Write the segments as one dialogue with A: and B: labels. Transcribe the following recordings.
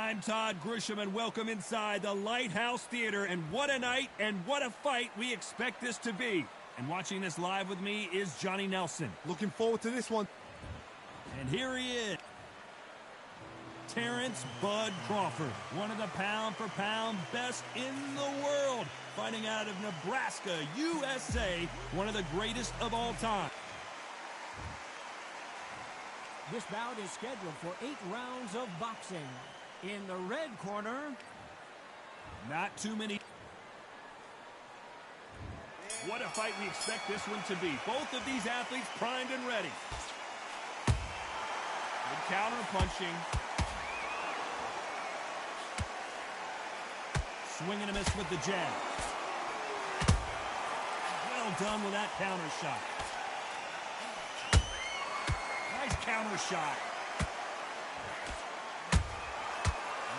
A: I'm Todd Grisham, and welcome inside the Lighthouse Theater. And what a night and what a fight we expect this to be. And watching this live with me is Johnny Nelson.
B: Looking forward to this one.
A: And here he is, Terrence Bud Crawford, one of the pound-for-pound best in the world, fighting out of Nebraska, USA, one of the greatest of all time.
C: This bout is scheduled for 8 rounds of boxing. In the red corner,
A: not too many. What a fight we expect this one to be. Both of these athletes primed and ready. Good counter punching. Swing and a miss with the jab. Well done with that counter shot. Nice counter shot.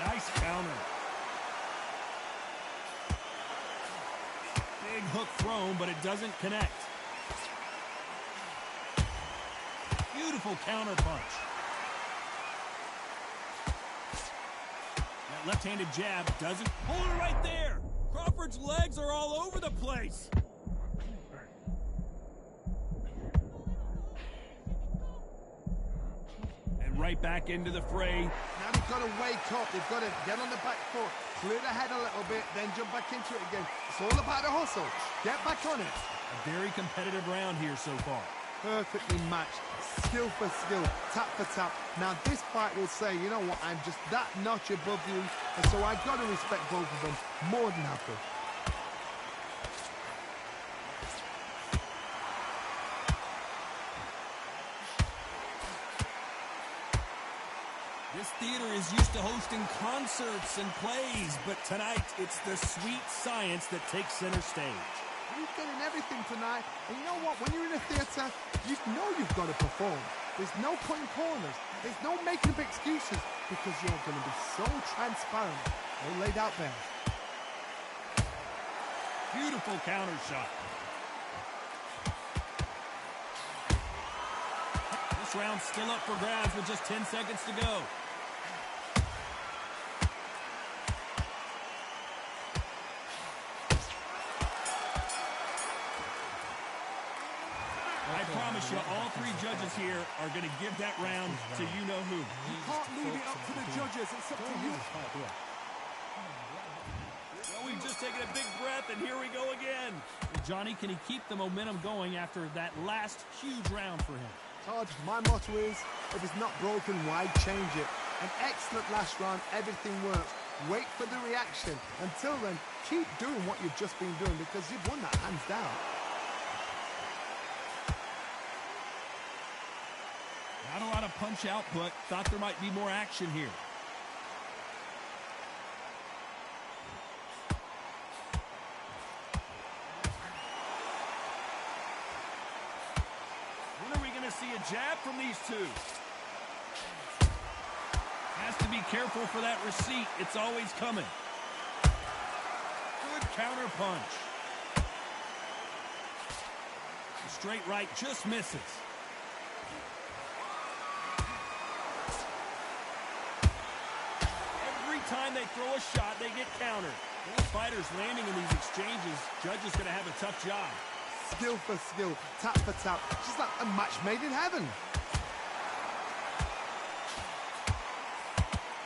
A: Nice counter. Big hook thrown, but it doesn't connect. Beautiful counter punch. That left-handed jab doesn't hold it right there. Crawford's legs are all over the place. And right back into the fray.
B: Now they've got to wake up. They've got to get on the back foot, clear the head a little bit, then jump back into it again. It's all about the hustle. Get back on it.
A: A very competitive round here so far.
B: Perfectly matched. Skill for skill, tap for tap. Now this fight will say, you know what, I'm just that notch above you, and so I've got to respect both of them more than happy.
A: This theater is used to hosting concerts and plays, but tonight it's the sweet science that takes center stage.
B: You're getting everything tonight, and you know what? When you're in a theatre, you know you've got to perform. There's no cutting corners. There's no making up excuses, because you're going to be so transparent. All laid out there.
A: Beautiful counter shot. This round's still up for grabs with just 10 seconds to go. I promise you, all 3 judges here are going to give that round to you-know-who.
B: You can't leave it up to the judges. It's up to you.
A: Well, we've just taken a big breath, and here we go again. Well, Johnny, can he keep the momentum going after that last huge round for him?
B: Todd, my motto is, if it's not broken, why change it? An excellent last round. Everything works. Wait for the reaction. Until then, keep doing what you've just been doing, because you've won that hands down.
A: Not a lot of punch output. Thought there might be more action here. When are we going to see a jab from these two? Has to be careful for that receipt. It's always coming. Good counter punch. The straight right just misses. Time they throw a shot, they get countered. These fighters landing in these exchanges, judges going to have a tough job.
B: Skill for skill, tap for tap, just like a match made in heaven.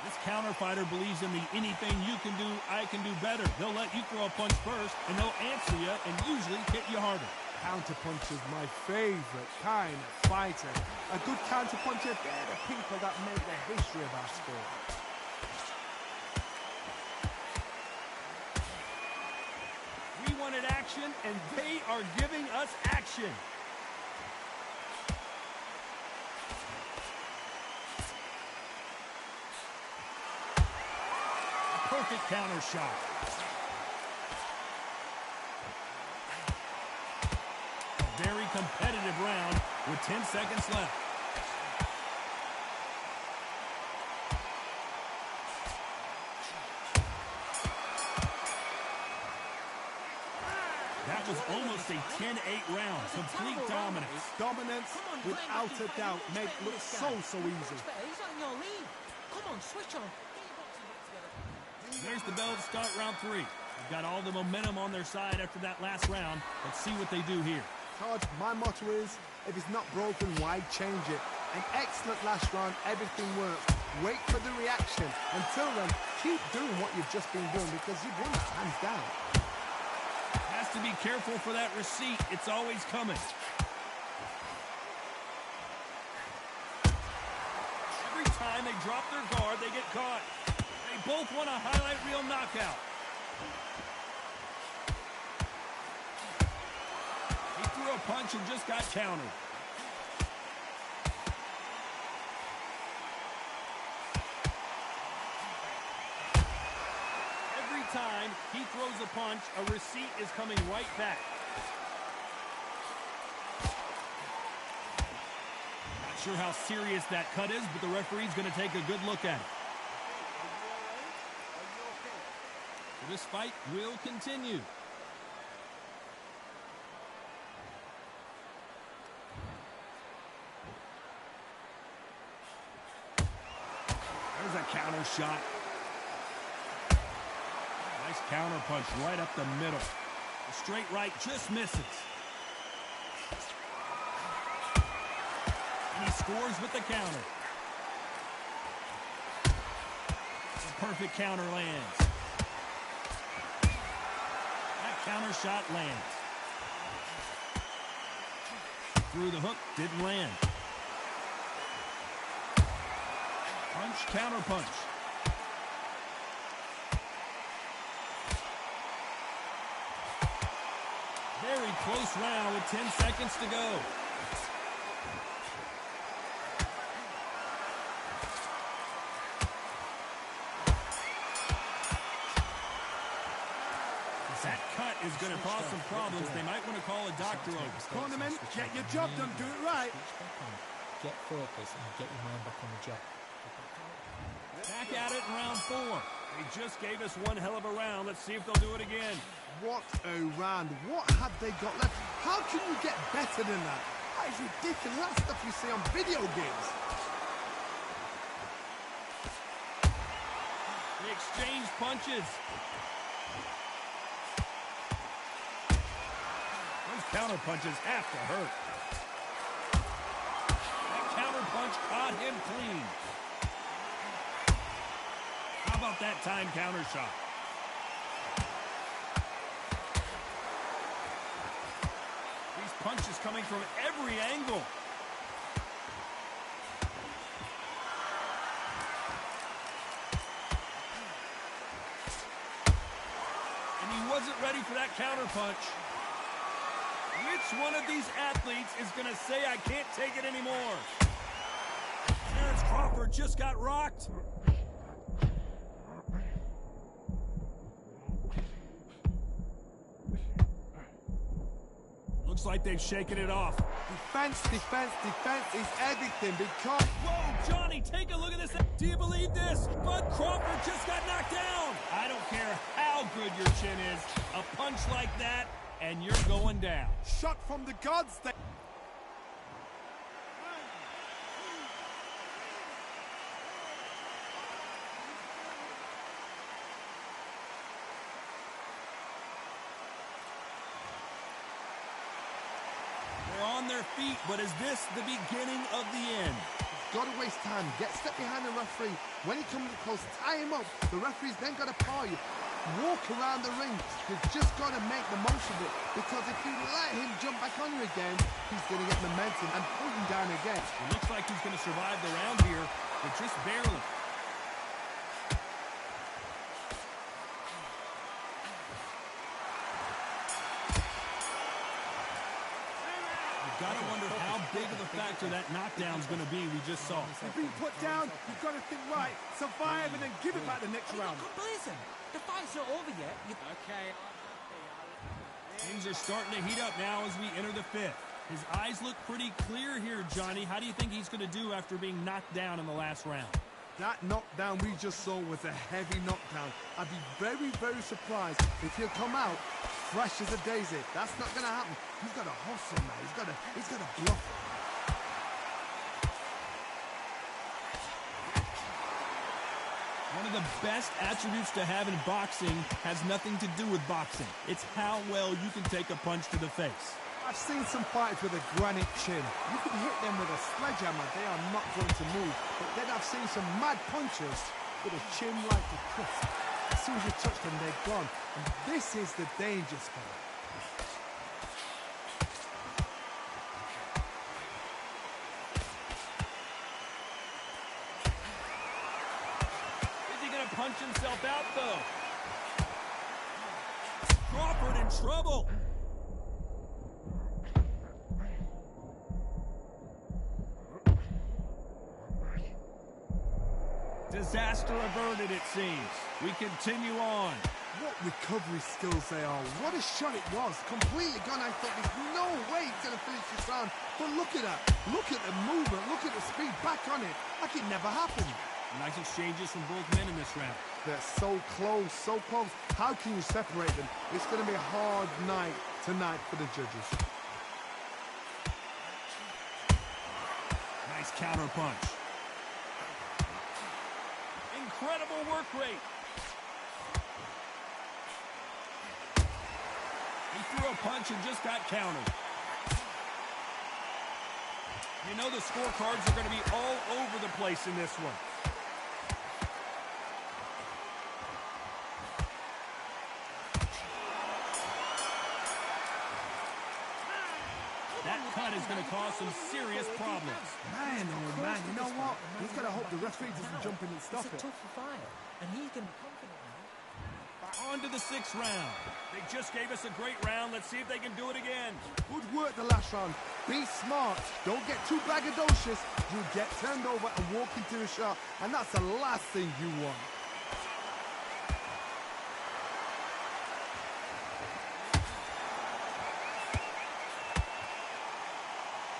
A: This counter fighter believes in the anything you can do, I can do better. They'll let you throw a punch first, and they'll answer you and usually hit you harder.
B: Counter punch is my favorite kind of fighter. A good counter puncher, they're the people that make the history of our sport.
A: Wanted action, and they are giving us action. A perfect counter shot. A very competitive round with 10 seconds left. That was almost a 10-8 round. Complete dominance.
B: Dominance, without a doubt, made it look so easy.
C: He's on your lead. Come on, switch on.
A: There's the bell to start round 3. They've got all the momentum on their side after that last round. Let's see what they do here.
B: Todd, my motto is, if it's not broken, why change it? An excellent last round, everything works. Wait for the reaction. Until then, keep doing what you've just been doing because you've won it hands down.
A: Has to be careful for that receipt. It's always coming. Every time they drop their guard, they get caught. They both want a highlight reel knockout. He threw a punch and just got countered. Every time he throws a punch, a receipt is coming right back. Not sure how serious that cut is, but the referee's going to take a good look at it. So this fight will continue. There's a counter shot. Nice counter punch right up the middle. The straight right just misses. And he scores with the counter. The perfect counter lands. That counter shot lands. Through the hook, didn't land. Punch, counter punch. Very close round with 10 seconds to go. That cut is going to cause some problems. They might want to call a doctor over.
B: Cornerman, get your job done, do it right.
D: Get focused and get your mind back on the job.
A: Back at it in round 4. They just gave us one hell of a round. Let's see if they'll do it again.
B: What a round. What have they got left? How can you get better than that? That is ridiculous. That's stuff you see on video games.
A: They exchange punches. Those counter punches have to hurt. That counter punch caught him clean. How about that time counter shot? These punches coming from every angle. And he wasn't ready for that counter punch. Which one of these athletes is going to say, I can't take it anymore? Terrence Crawford just got rocked. Looks like they've shaken it off.
B: Defense, defense, defense is everything because...
A: Whoa, Johnny, take a look at this. Do you believe this? Bud Crawford just got knocked down. I don't care how good your chin is. A punch like that, and you're going down.
B: Shot from the gods.
A: They're on their feet, but is this the beginning of the end?
B: Gotta waste time. Get step behind the referee. When he comes close, tie him up. The referee's then got to paw you. Walk around the ring. You've just got to make the most of it. Because if you let him jump back on you again, he's going to get momentum and pull him down again.
A: It looks like he's going to survive the round here, but just barely. Got to wonder how big of a factor that knockdown's going to be we just saw.
B: You've been put down, you've got to think right, survive and then give it back the next round.
C: Listen, the fight's not over yet. Okay.
A: Things are starting to heat up now as we enter the 5th. His eyes look pretty clear here, Johnny. How do you think he's going to do after being knocked down in the last round?
B: That knockdown we just saw was a heavy knockdown. I'd be very, very surprised if he'll come out fresh as a daisy. That's not going to happen. He's got to hustle now. He's got to bluff.
A: One of the best attributes to have in boxing has nothing to do with boxing. It's how well you can take a punch to the face.
B: I've seen some fighters with a granite chin. You can hit them with a sledgehammer, they are not going to move. But then I've seen some mad punchers with a chin like a crisp. As soon as you touch them, they're gone. And this is the danger spot.
A: Is he going to punch himself out, though? Crawford in trouble. Disaster averted, it seems. We continue on.
B: What recovery skills they are. What a shot it was. Completely gone. I thought there's no way he's going to finish this round. But look at that. Look at the movement. Look at the speed. Back on it. Like it never happened.
A: Nice exchanges from both men in this round.
B: They're so close, so close. How can you separate them? It's going to be a hard night tonight for the judges.
A: Nice counter punch. Incredible work rate. He threw a punch and just got countered. You know the scorecards are going to be all over the place in this one. That cut is going to cause some serious problems.
B: Man, oh man, you know what? He's got to hope the referee doesn't jump in and stop it.
D: It's a tough fight, and he's going to be confident now.
A: On to the 6th round. They just gave us a great round. Let's see if they can do it again.
B: Good work the last round. Be smart. Don't get too braggadocious. You get turned over and walk into a shot, and that's the last thing you want.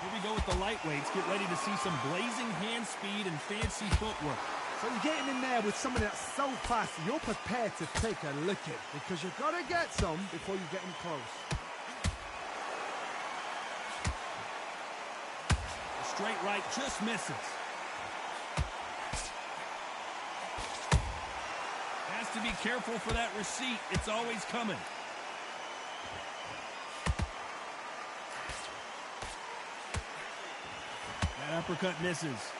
A: Here we go with the lightweights. Get ready to see some blazing hand speed and fancy footwork.
B: So you get him in there with someone that's so fast, you're prepared to take a licking because you've got to get some before you get him close.
A: The straight right just misses. Has to be careful for that receipt. It's always coming. That uppercut misses.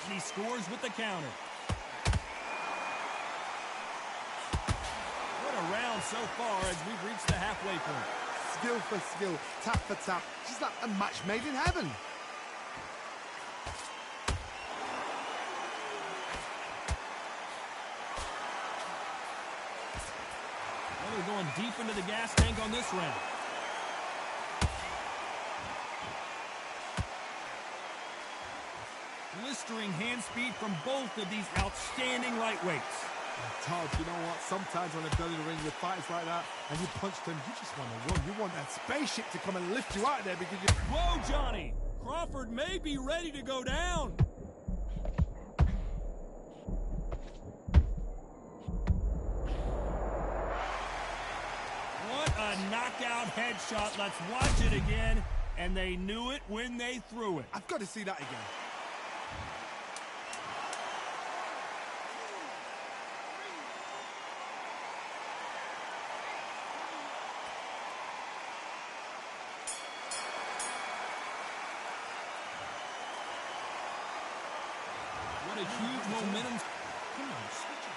A: And he scores with the counter. What a round so far as we've reached the halfway point.
B: Skill for skill, tap for tap. Just like a match made in heaven.
A: Well, they're going deep into the gas tank on this round. Blistering hand speed from both of these outstanding lightweights.
B: Todd, you know what? Sometimes when they're building a ring with fighters like that and you punch them, you just want to run. You want that spaceship to come and lift you out of there because you...
A: Whoa, Johnny! Crawford may be ready to go down. What a knockout headshot. Let's watch it again. And they knew it when they threw it.
B: I've got to see that again.
A: What a huge momentum.
D: Come on, switch it.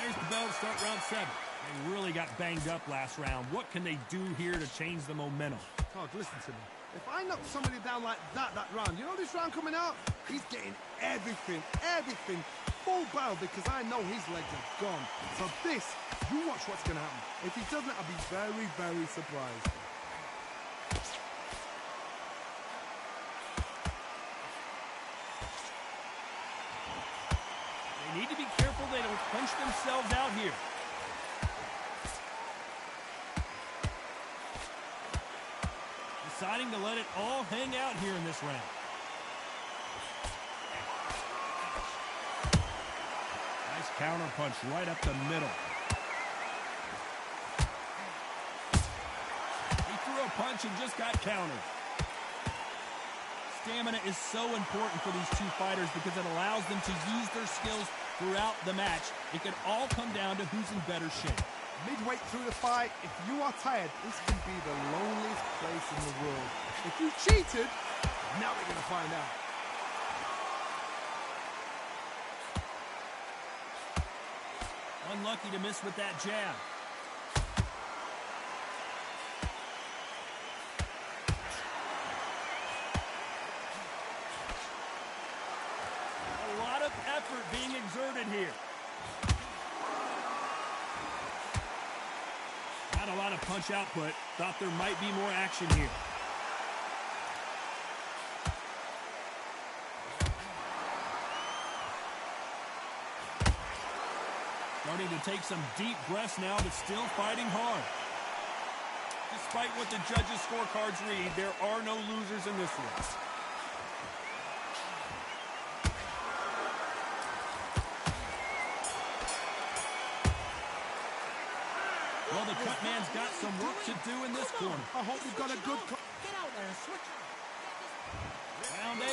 A: There's the bell to start round 7. They really got banged up last round. What can they do here to change the momentum?
B: Todd, listen to me. If I knock somebody down like that round, you know this round coming out? He's getting everything, full barrel because I know his legs are gone. So this, you watch what's going to happen. If he doesn't, I'll be very, very surprised.
A: They need to be careful they don't punch themselves out here. Deciding to let it all hang out here in this round. Nice counter punch right up the middle. He threw a punch and just got countered. Stamina is so important for these two fighters because it allows them to use their skills throughout the match. It can all come down to who's in better shape.
B: Midway through the fight, if you are tired, this can be the loneliest place in the world. If you cheated, now we're going to find out.
A: Unlucky to miss with that jab. A lot of effort being exerted here. Not a lot of punch output. Thought there might be more action here. Starting to take some deep breaths now, but still fighting hard. Despite what the judges' scorecards read, there are no losers in this one. Well, the cut man's got some work to do in this corner.
B: I hope you've got a good...
C: Get out there and switch.
A: Round 8,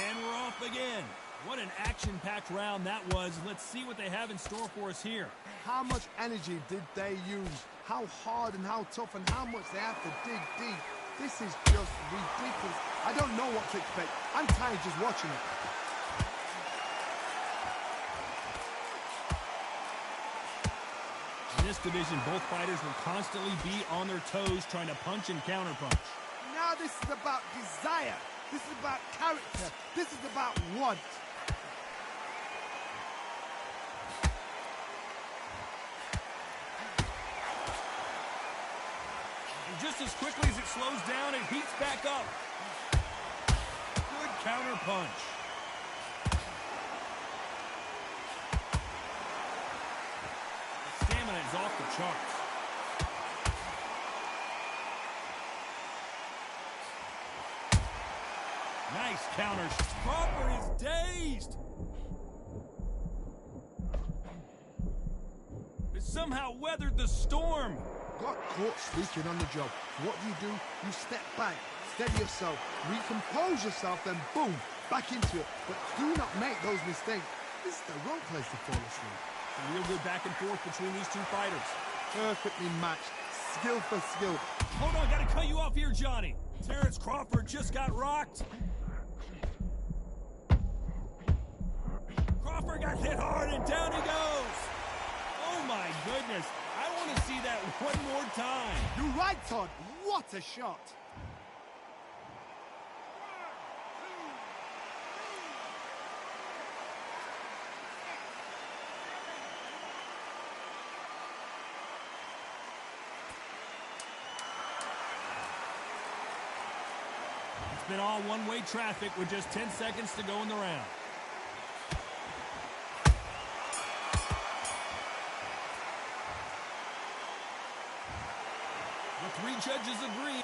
A: and we're off again. What an action-packed round that was. Let's see what they have in store for us here.
B: How much energy did they use? How hard and how tough and how much they have to dig deep. This is just ridiculous. I don't know what to expect. I'm tired just watching it.
A: In this division, both fighters will constantly be on their toes trying to punch and counterpunch.
B: Now this is about desire. This is about character. This is about want.
A: And just as quickly as it slows down, it heats back up. Good counter punch. The stamina is off the charts. Nice counters. Crawford is dazed. But somehow weathered the storm.
B: Got caught speaking on the job. What do? You step back, steady yourself, recompose yourself, then boom, back into it. But do not make those mistakes. This is the wrong place to fall asleep.
A: A real good back and forth between these two fighters.
B: Perfectly matched, skill for skill.
A: Hold on, gotta cut you off here, Johnny. Terrence Crawford just got rocked. Crawford got hit hard and down he goes. Oh my goodness. I want to see that one more time.
B: You're right, Todd. What a shot.
A: It's been all one-way traffic with just 10 seconds to go in the round. The three judges agree.